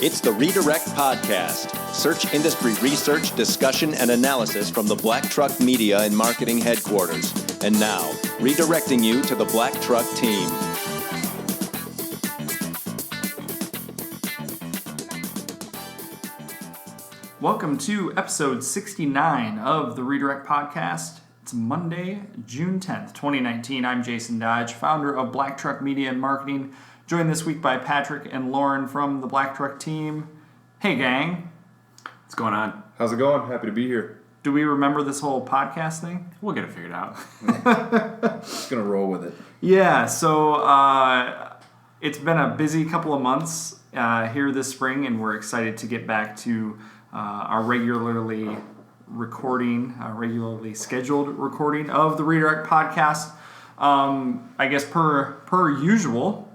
It's the Redirect Podcast, search industry research, discussion, and analysis from the Black Truck Media and Marketing Headquarters. And now, redirecting you to the Black Truck team. Welcome to episode 69 of the Redirect Podcast. It's Monday, June 10th, 2019. I'm Jason Dodge, founder of Black Truck Media and Marketing, joined this week by Patrick and Lauren from the Black Truck team. Hey, gang. What's going on? How's it going? Happy to be here. Do we remember this whole podcast thing? We'll get it figured out. Just going to roll with it. Yeah, so it's been a busy couple of months here this spring, and we're excited to get back to our regularly scheduled recording of the Redirect Podcast. I guess per usual,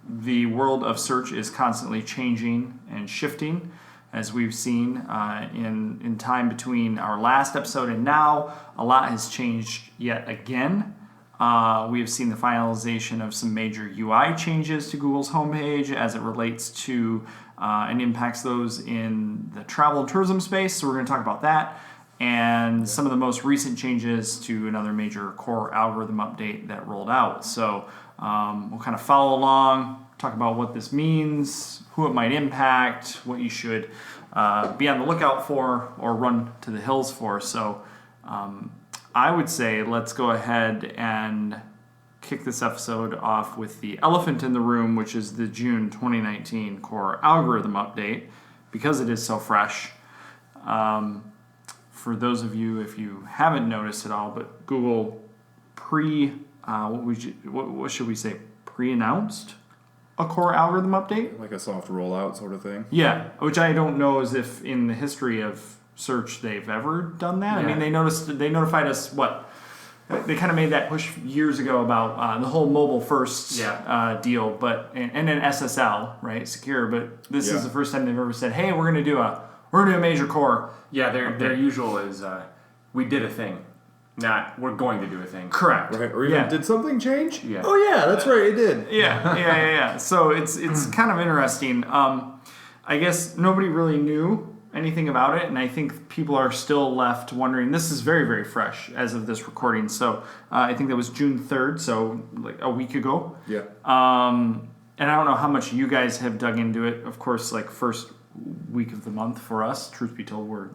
the world of search is constantly changing and shifting, as we've seen in time between our last episode and now. A lot has changed yet again. We have seen the finalization of some major UI changes to Google's homepage as it relates to and impacts those in the travel and tourism space. So we're going to talk about that and some of the most recent changes to another major core algorithm update that rolled out. So we'll kind of follow along, talk about what this means, who it might impact, what you should be on the lookout for or run to the hills for. So I would say let's go ahead and kick this episode off with the elephant in the room, which is the June 2019 core algorithm update, because it is so fresh. For those of you, if you haven't noticed at all, but Google what should we say, pre-announced a core algorithm update? Like a soft rollout sort of thing? Yeah, which I don't know as if in the history of search they've ever done that. Yeah. I mean, they notified us, they kind of made that push years ago about the whole mobile first deal, but and then SSL, right, secure. But this is the first time they've ever said, "Hey, we're gonna do a major core." Yeah, their usual is we did a thing, not we're going to do a thing. Correct. Right. Or even did something change? Yeah. Oh yeah, that's right, it did. Yeah. So it's kind of interesting. I guess nobody really knew anything about it, and I think people are still left wondering. This is very, very fresh as of this recording. So I think that was June 3rd, so like a week ago. Yeah. And I don't know how much you guys have dug into it. Of course, like first week of the month for us, truth be told, we're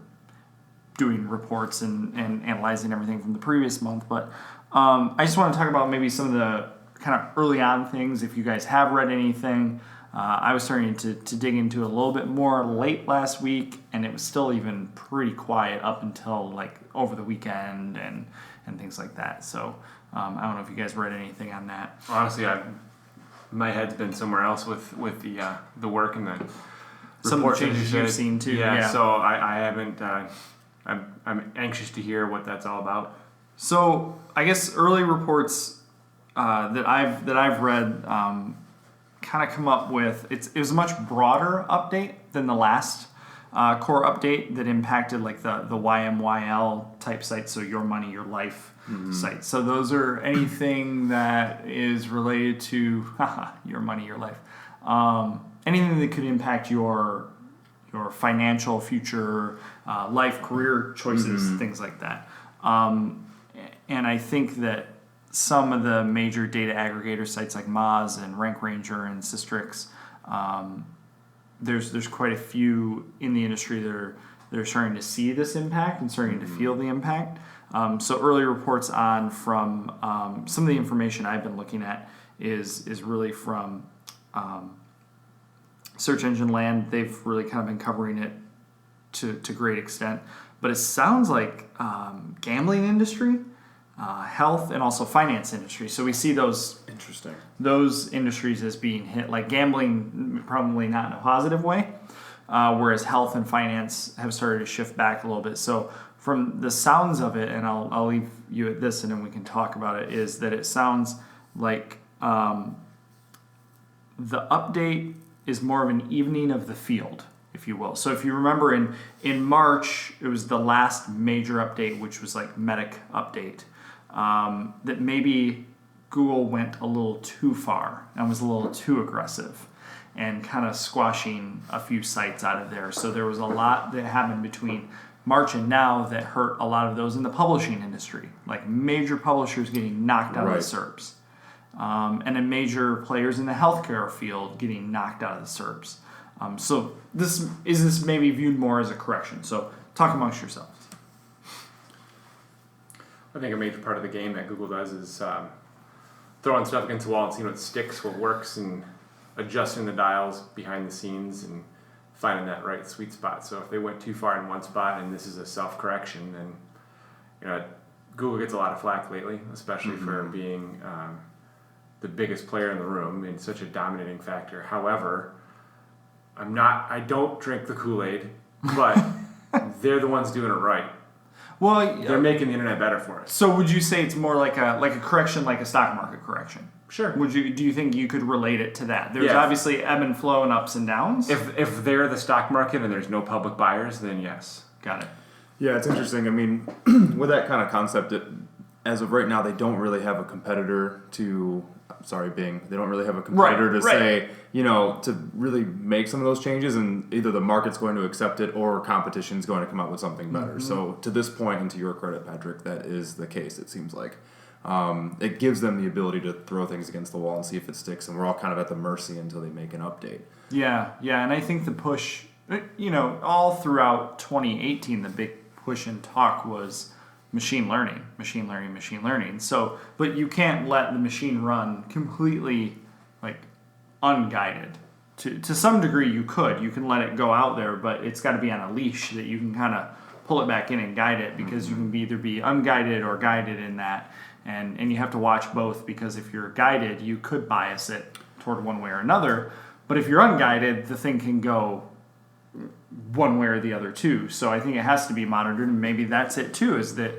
doing reports and analyzing everything from the previous month. But I just want to talk about maybe some of the kind of early on things, if you guys have read anything. I was starting to dig into it a little bit more late last week, and it was still even pretty quiet up until like over the weekend and things like that. So I don't know if you guys read anything on that. Honestly, my head's been somewhere else with the work and the some of the changes you've seen too. Yeah. So I haven't. I'm anxious to hear what that's all about. So I guess early reports that I've read kind of come up with it was a much broader update than the last core update that impacted like the YMYL type sites, so Your Money, Your Life sites. So those are anything that is related to Your Money, Your Life. Anything that could impact your financial future, life, career choices, things like that. And I think that some of the major data aggregator sites like Moz and Rank Ranger and Systrix, there's quite a few in the industry that are starting to see this impact and starting to feel the impact. So early reports from some of the information I've been looking at is really from Search Engine Land. They've really kind of been covering it to great extent. But it sounds like gambling industry, health, and also finance industry. So we see those industries as being hit, like gambling probably not in a positive way, whereas health and finance have started to shift back a little bit. So from the sounds of it, and I'll leave you at this and then we can talk about it, is that it sounds like the update is more of an evening of the field, if you will. So if you remember in March, it was the last major update, which was like Medic update, that maybe Google went a little too far and was a little too aggressive. and kind of squashing a few sites out of there. So there was a lot that happened between March and now that hurt a lot of those in the publishing industry, like major publishers getting knocked out of the SERPs. And then major players in the healthcare field getting knocked out of the SERPs. So this maybe viewed more as a correction? So talk amongst yourselves. I think a major part of the game that Google does is throwing stuff against the wall and seeing what sticks, what works, and adjusting the dials behind the scenes and finding that right sweet spot. So if they went too far in one spot and this is a self-correction, then Google gets a lot of flack lately, especially for being the biggest player in the room and such a dominating factor. However, I don't drink the Kool-Aid, but they're the ones doing it right. Well, they're making the internet better for us. So would you say it's more like a correction, like a stock market correction? Sure. Do you think you could relate it to that? There's obviously ebb and flow and ups and downs. If they're the stock market and there's no public buyers, then yes. Got it. Yeah, it's interesting. I mean, with that kind of concept, as of right now, they don't really have a competitor to. Sorry, Bing. They don't really have a competitor to say, to really make some of those changes, and either the market's going to accept it or competition's going to come out with something better. So to this point, and to your credit, Patrick, that is the case, it seems like. It gives them the ability to throw things against the wall and see if it sticks, and we're all kind of at the mercy until they make an update. Yeah, and I think the push, all throughout 2018, the big push and talk was machine learning. So, but you can't let the machine run completely, unguided. To some degree, you can let it go out there, but it's got to be on a leash that you can kind of pull it back in and guide it, because you can either be unguided or guided in that. And you have to watch both, because if you're guided, you could bias it toward one way or another. But if you're unguided, the thing can go one way or the other too. So I think it has to be monitored, and maybe that's it too, is that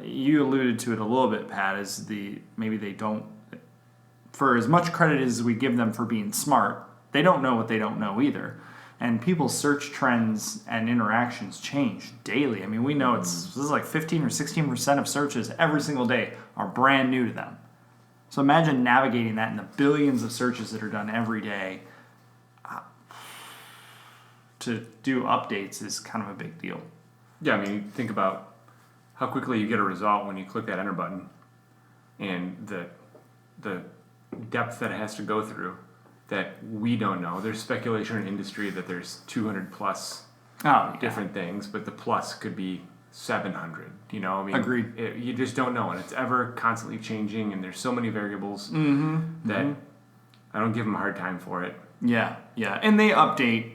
you alluded to it a little bit, Pat, is maybe they don't, for as much credit as we give them for being smart, they don't know what they don't know either. And people's search trends and interactions change daily. I mean, we know this is like 15 or 16% of searches every single day are brand new to them. So imagine navigating that in the billions of searches that are done every day. To do updates is kind of a big deal. Yeah, I mean, think about how quickly you get a result when you click that enter button, and the depth that it has to go through that we don't know. There's speculation in industry that there's 200 plus different things, but the plus could be 700. Agreed. You just don't know, and it's ever constantly changing, and there's so many variables that I don't give them a hard time for it. Yeah, and they update,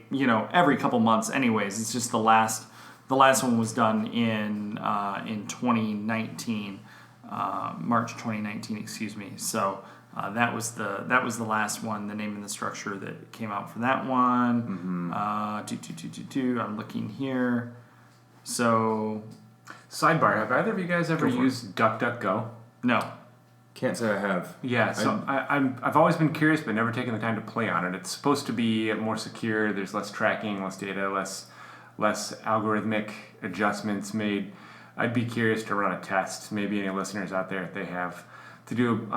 every couple months. Anyways, it's just the last one was done in 2019, March 2019, excuse me. So that was the last one. The name and the structure that came out for that one. I'm looking here. So, sidebar: have either of you guys ever used DuckDuckGo? No. Can't say I have. Yeah, so I've always been curious, but never taken the time to play on it. It's supposed to be more secure. There's less tracking, less data, less algorithmic adjustments made. I'd be curious to run a test. Maybe any listeners out there, if they have, to do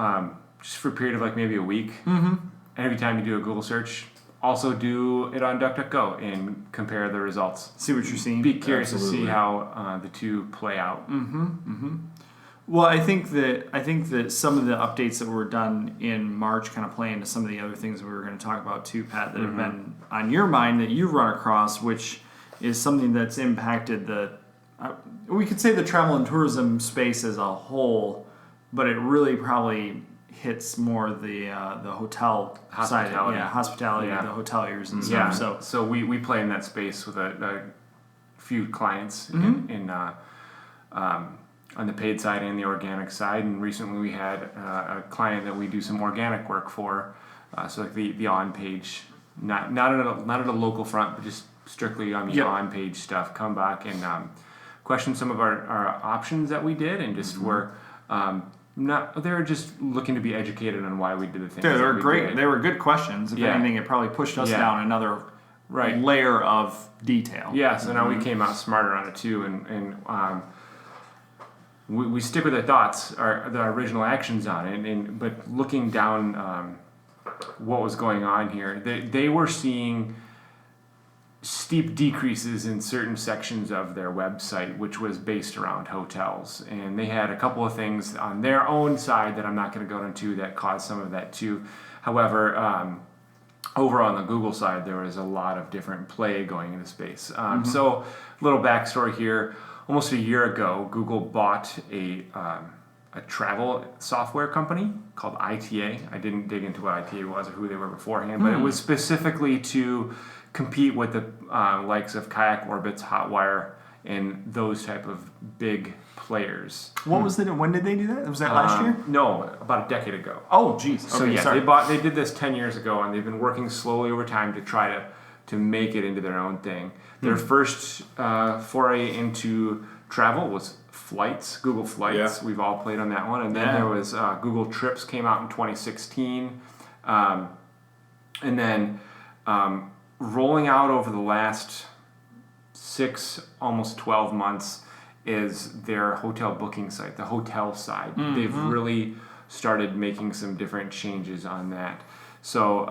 just for a period of maybe a week. And every time you do a Google search, also do it on DuckDuckGo and compare the results. See what you're seeing. Be curious to see how the two play out. Well, I think that some of the updates that were done in March kind of play into some of the other things we were going to talk about too, Pat, that have been on your mind that you've run across, which is something that's impacted we could say the travel and tourism space as a whole, but it really probably hits more the hotel side, hospitality, the hoteliers and stuff. So we play in that space with a few clients on the paid side and the organic side, and recently we had a client that we do some organic work for, so the on-page, not at a local front, but just strictly on the on-page stuff, come back and question some of our options that we did, and just were they were just looking to be educated on why we did the things. They were great. They were good questions. If anything, it probably pushed us down another layer of detail. Yeah, so now we came out smarter on it too, and we stick with our thoughts, our original actions on it, but looking down what was going on here. They were seeing steep decreases in certain sections of their website, which was based around hotels. And they had a couple of things on their own side that I'm not going to go into that caused some of that too. However, over on the Google side, there was a lot of different play going into space. So, little backstory here. Almost a year ago, Google bought a travel software company called ITA. I didn't dig into what ITA was or who they were beforehand, but it was specifically to compete with the likes of Kayak Orbitz, Hotwire, and those type of big players. What was it? When did they do that? Was that last year? No, about a decade ago. Oh, geez. So Okay, yeah, sorry. they did this 10 years ago, and they've been working slowly over time to try to make it into their own thing. Their first foray into travel was Flights, Google Flights. Yeah. We've all played on that one. And then there was Google Trips came out in 2016. And then rolling out over the last 6, almost 12 months is their hotel booking site, the hotel side. They've really started making some different changes on that. So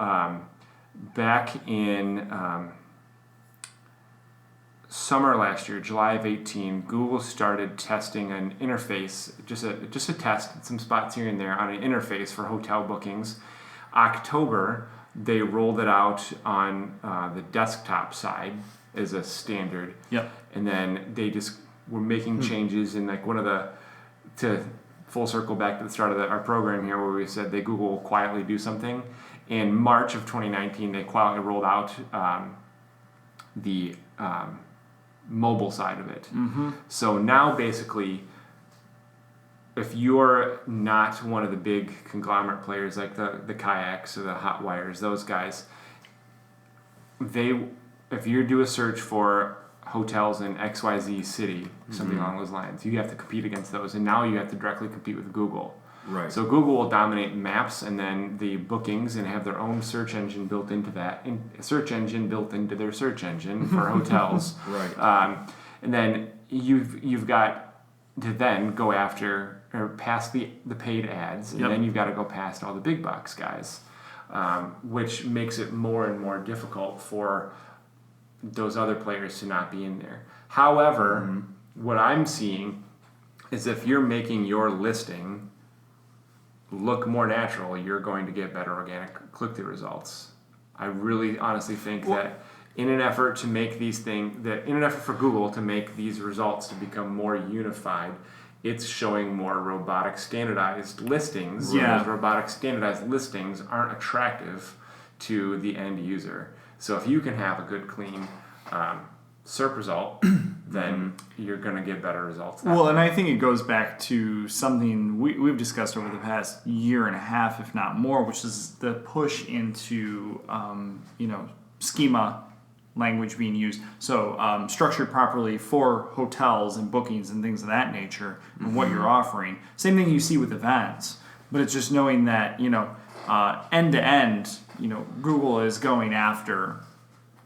back in summer last year, July of 18, Google started testing an interface, just a test, some spots here and there on an interface for hotel bookings. October, they rolled it out on the desktop side as a standard. Yep. And then they just were making changes in like to full circle back to the start of our program here where we said Google will quietly do something. In March of 2019, they quietly rolled out the mobile side of it. So now basically, if you're not one of the big conglomerate players like the Kayaks or the Hotwires, those guys, if you do a search for hotels in XYZ city, something along those lines, you have to compete against those, and now you have to directly compete with Google. Right. So Google will dominate maps and then the bookings and have their own search engine built into that, search engine built into their search engine for hotels. Right. And then you've got to then go after or past the paid ads, and then you've got to go past all the big box guys, which makes it more and more difficult for those other players to not be in there. However, what I'm seeing is if you're making your listing look more natural, you're going to get better organic click-through results. I really honestly think that in an effort to make these things, in an effort for Google to make these results to become more unified, it's showing more robotic standardized listings. Yeah. Those robotic standardized listings aren't attractive to the end user. So if you can have a good, clean SERP result, then you're going to get better results. Well, and I think it goes back to something we've discussed over the past year and a half, if not more, which is the push into schema language being used. So structured properly for hotels and bookings and things of that nature, and what you're offering. Same thing you see with events, but it's just knowing that end to end, Google is going after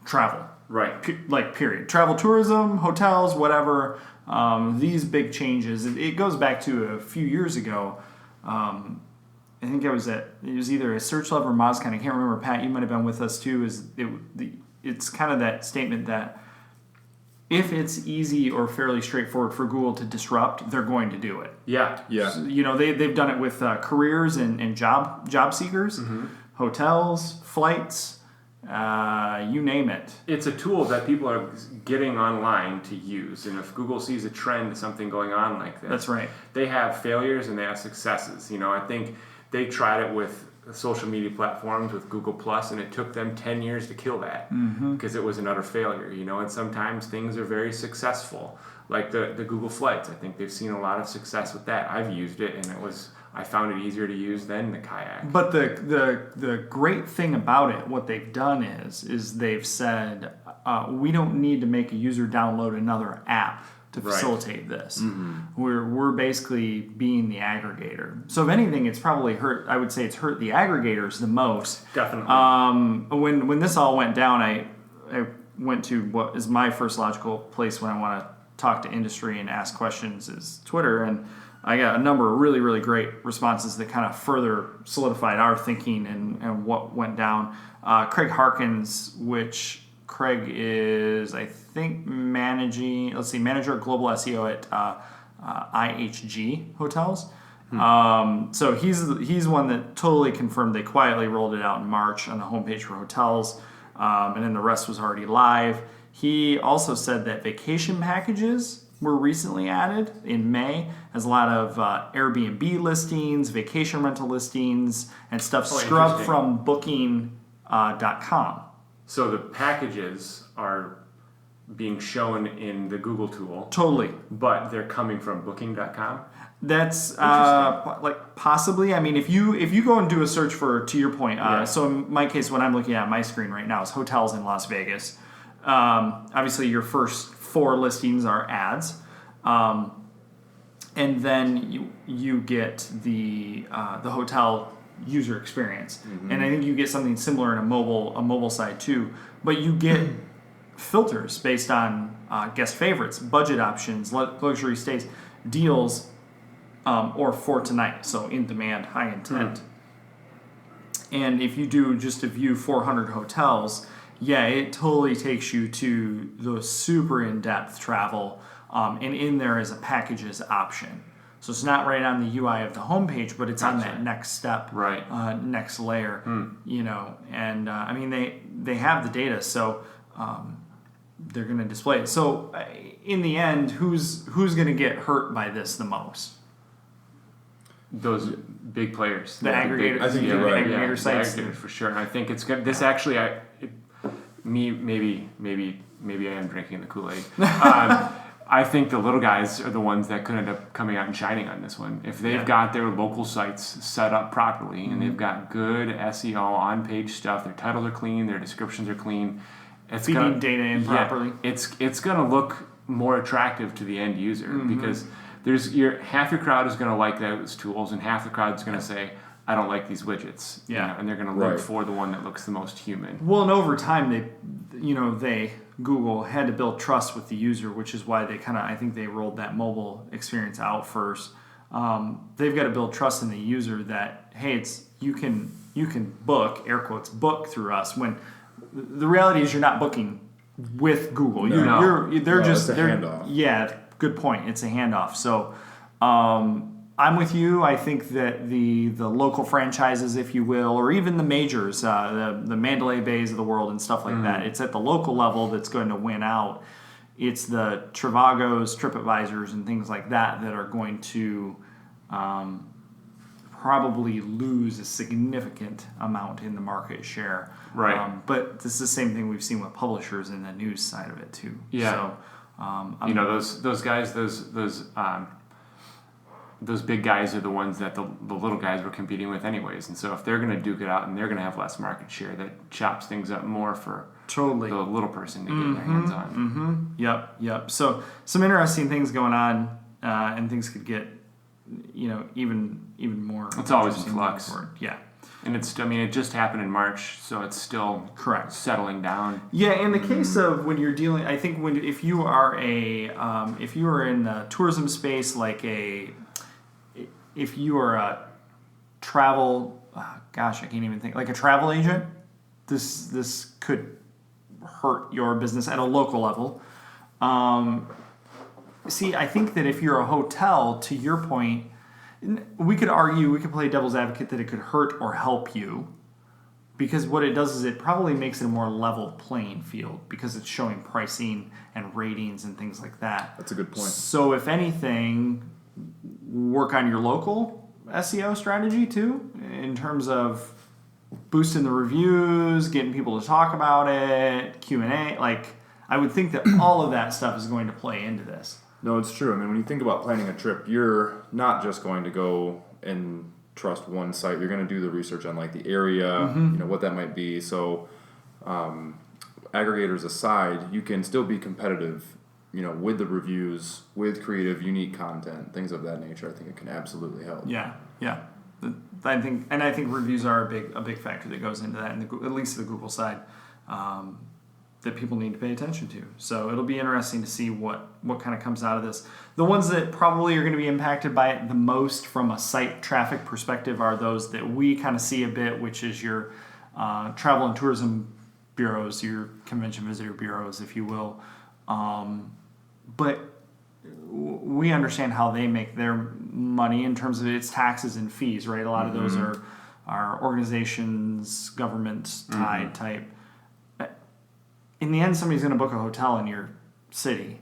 travel. Right. Period. Travel, tourism, hotels, whatever. These big changes. It goes back to a few years ago. I think it was either a Search Love or MozCon. I can't remember. Pat, you might have been with us too. It's kind of that statement that if it's easy or fairly straightforward for Google to disrupt, they're going to do it. Yeah. Yeah. So, they've done it with careers and job seekers, hotels, flights. You name it. It's a tool that people are getting online to use, and if Google sees a trend, something going on like this, That's right. They have failures and they have successes. I think they tried it with social media platforms with Google Plus, and it took them 10 years to kill that because it was an utter failure. And sometimes things are very successful, like the Google Flights. I think they've seen a lot of success with that. I've used it, and I found it easier to use than the Kayak. But the great thing about it, what they've done is they've said, we don't need to make a user download another app to facilitate this. We're basically being the aggregator. So if anything, it's probably hurt. I would say it's hurt the aggregators the most. Definitely. When this all went down, I went to what is my first logical place when I want to talk to industry and ask questions is Twitter, and I got a number of really, really great responses that kind of further solidified our thinking and what went down. Craig Harkins, which Craig is, I think, manager of global SEO at IHG Hotels. So he's one that totally confirmed they quietly rolled it out in March on the homepage for hotels, and then the rest was already live. He also said that vacation packages were recently added in May, as a lot of Airbnb listings, vacation rental listings, and stuff scrubbed from Booking.com. So the packages are being shown in the Google tool. Totally. But they're coming from Booking.com? That's like possibly. I mean, if you go and do a search for, to your point, so in my case, what I'm looking at my screen right now is hotels in Las Vegas. Obviously, your first 4 listings are ads, and then you get the hotel user experience, and I think you get something similar in a mobile side too. But you get filters based on guest favorites, budget options, luxury stays, deals, or for tonight, so in demand, high intent. And if you do just a view 400 hotels, it totally takes you to the super in-depth travel, and in there is a packages option. So it's not right on the UI of the homepage, but it's on that next step, next layer, And I mean, they have the data, so they're going to display it. So in the end, who's going to get hurt by this the most? Those big players, the aggregators. I think you're right. Aggregator sites, for sure. And I think it's good. This actually, maybe I am drinking the Kool-Aid. I think the little guys are the ones that could end up coming out and shining on this one. If they've got their local sites set up properly and they've got good SEO on-page stuff, their titles are clean, their descriptions are clean. It's feeding data in properly. It's going to look more attractive to the end user because half your crowd is going to like those tools and half the crowd is going to say, I don't like these widgets. And they're going to look for the one that looks the most human. Well, and over time, Google had to build trust with the user, which is why I think they rolled that mobile experience out first. They've got to build trust in the user that, hey, you can book, air quotes, book through us, when the reality is you're not booking with Google. It's a handoff. Yeah, good point. It's a handoff. So I'm with you. I think that the local franchises, if you will, or even the majors, the Mandalay Bays of the world and stuff like that, it's at the local level that's going to win out. It's the Trivagos, TripAdvisors, and things like that are going to probably lose a significant amount in the market share. Right. But this is the same thing we've seen with publishers in the news side of it too. Yeah. So, those guys, those big guys are the ones that the little guys were competing with anyways. And so if they're going to duke it out and they're going to have less market share, that chops things up more for the little person to get their hands on. Yep. So some interesting things going on, and things could get, even more. It's always in flux. Yeah. And it just happened in March, so it's still settling down. Yeah, in the case of when you're dealing, I think if you are in the tourism space, if you are a travel, I can't even think, like a travel agent, this could hurt your business at a local level. I think that if you're a hotel, to your point, we could play devil's advocate that it could hurt or help you, because what it does is it probably makes it a more level playing field because it's showing pricing and ratings and things like that. That's a good point. So if anything, work on your local SEO strategy too, in terms of boosting the reviews, getting people to talk about it, Q&A. I would think that all of that stuff is going to play into this. No, it's true. I mean, when you think about planning a trip, you're not just going to go and trust one site. You're going to do the research on the area, what that might be. So, aggregators aside, you can still be competitive, with the reviews, with creative, unique content, things of that nature. I think it can absolutely help. Yeah. I think reviews are a big factor that goes into that, at least the Google side. that people need to pay attention to. So it'll be interesting to see what kind of comes out of this. The ones that probably are going to be impacted by it the most from a site traffic perspective are those that we kind of see a bit, which is your travel and tourism bureaus, your convention visitor bureaus, if you will. But we understand how they make their money in terms of its taxes and fees, right? A lot of those are organizations, government tied type. In the end, somebody's going to book a hotel in your city.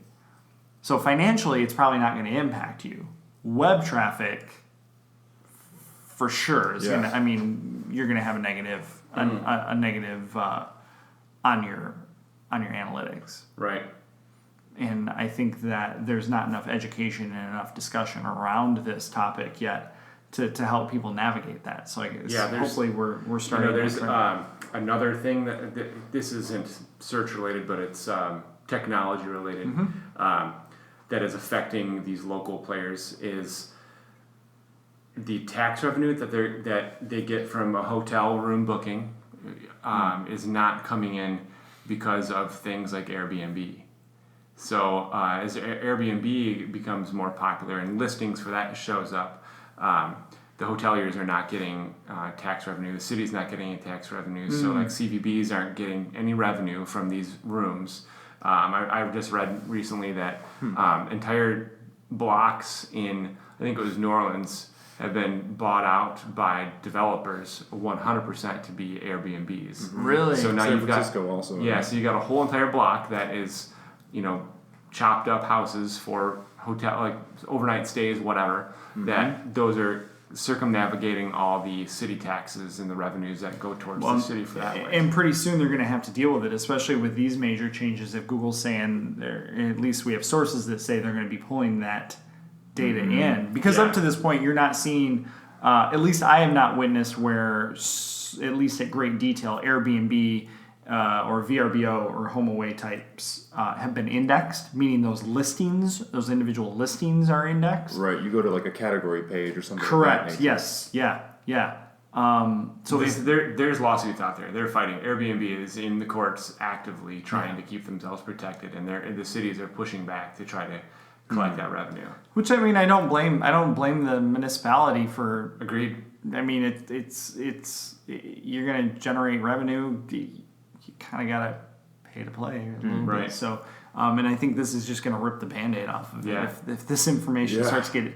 So financially, it's probably not going to impact you. Web traffic, for sure, is going to, I mean, you're going to have a negative, a negative on your analytics. Right. And I think that there's not enough education and enough discussion around this topic yet to help people navigate that. So I guess hopefully we're starting. There's another thing that this isn't search related, but it's technology related that is affecting these local players is the tax revenue that they get from a hotel room booking is not coming in because of things like Airbnb. So as Airbnb becomes more popular and listings for that shows up, the hoteliers are not getting tax revenue. The city's not getting any tax revenue. So like CVBs aren't getting any revenue from these rooms. I've just read recently that entire blocks in, I think it was New Orleans, have been bought out by developers 100% to be Airbnbs. Really? So now you've got also. Yeah, so you got a whole entire block that is, chopped up houses for hotel, like overnight stays, whatever. That those are circumnavigating all the city taxes and the revenues that go towards the city for that way. And pretty soon they're going to have to deal with it, especially with these major changes. If Google's saying, at least we have sources that say they're going to be pulling that data in, because up to this point you're not seeing, at least I have not witnessed where, at least at great detail, Airbnb or VRBO or HomeAway types have been indexed, meaning those individual listings are indexed. Right, you go to like a category page or something. Correct. Like that Yes. Yeah. So there's lawsuits out there. They're fighting. Airbnb is in the courts actively trying to keep themselves protected, and the cities are pushing back to try to collect that revenue. Which, I mean, I don't blame the municipality for. Agreed. I mean, it's you're going to generate revenue. You kind of got to pay to play a little right. bit. So, and I think this is just going to rip the Band-Aid off of it. If this information starts to get,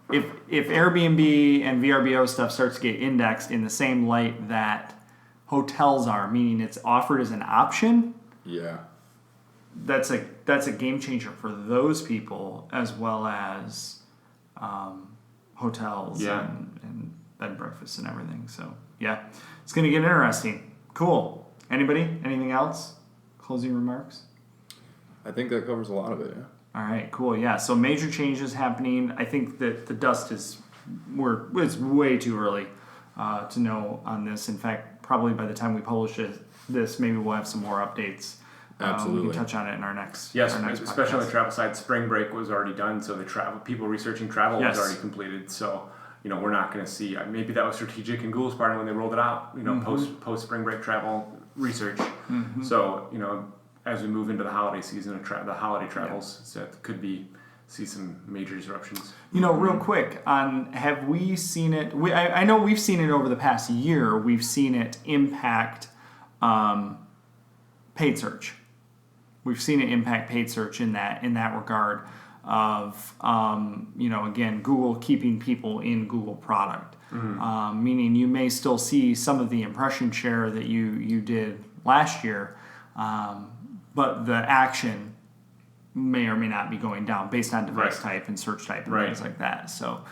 if Airbnb and VRBO stuff starts to get indexed in the same light that hotels are, meaning it's offered as an option. Yeah. That's a game changer for those people as well as hotels and bed and breakfast and everything. So it's going to get interesting. Cool. Anybody? Anything else? Closing remarks? I think that covers a lot of it. Yeah. All right. Cool. Yeah. So major changes happening. I think that the dust it's way too early to know on this. In fact, probably by the time we publish this, maybe we'll have some more updates. Absolutely. We can touch on it in our next. Yes, our next especially podcast. on the travel side. Spring break was already done, so the people researching travel was already completed. So we're not going to see. Maybe that was strategic in Google's part when they rolled it out. Post spring break travel research. So as we move into the holiday season of the holiday travels, so it could see some major disruptions. Real quick have we seen it? I know we've seen it over the past year. We've seen it impact paid search. We've seen it impact paid search in that regard of again, Google keeping people in Google product, meaning you may still see some of the impression share that you did last year, but the action may or may not be going down based on device type and search type and things like that. So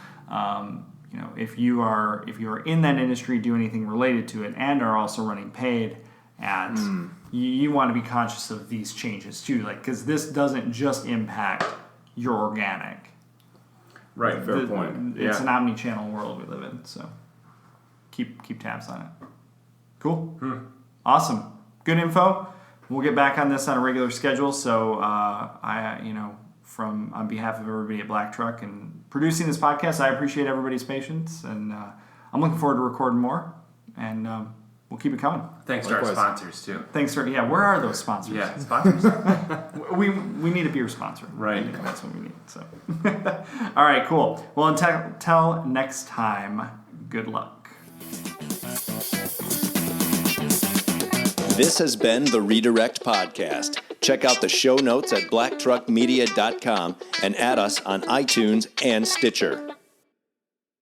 if you are in that industry, do anything related to it, and are also running paid ads, you want to be conscious of these changes too, because this doesn't just impact your organic. Right. Fair point. It's an omni-channel world we live in, so keep tabs on it. Cool. Awesome. Good info. We'll get back on this on a regular schedule. So on behalf of everybody at Black Truck and producing this podcast, I appreciate everybody's patience, and I'm looking forward to recording more. And we'll we'll keep it coming. Thanks to our sponsors, too. Where are those sponsors? Yeah, sponsors. We need a beer sponsor. Right. That's what we need. So, all right, cool. Well, until next time, good luck. This has been the Redirect Podcast. Check out the show notes at blacktruckmedia.com and add us on iTunes and Stitcher.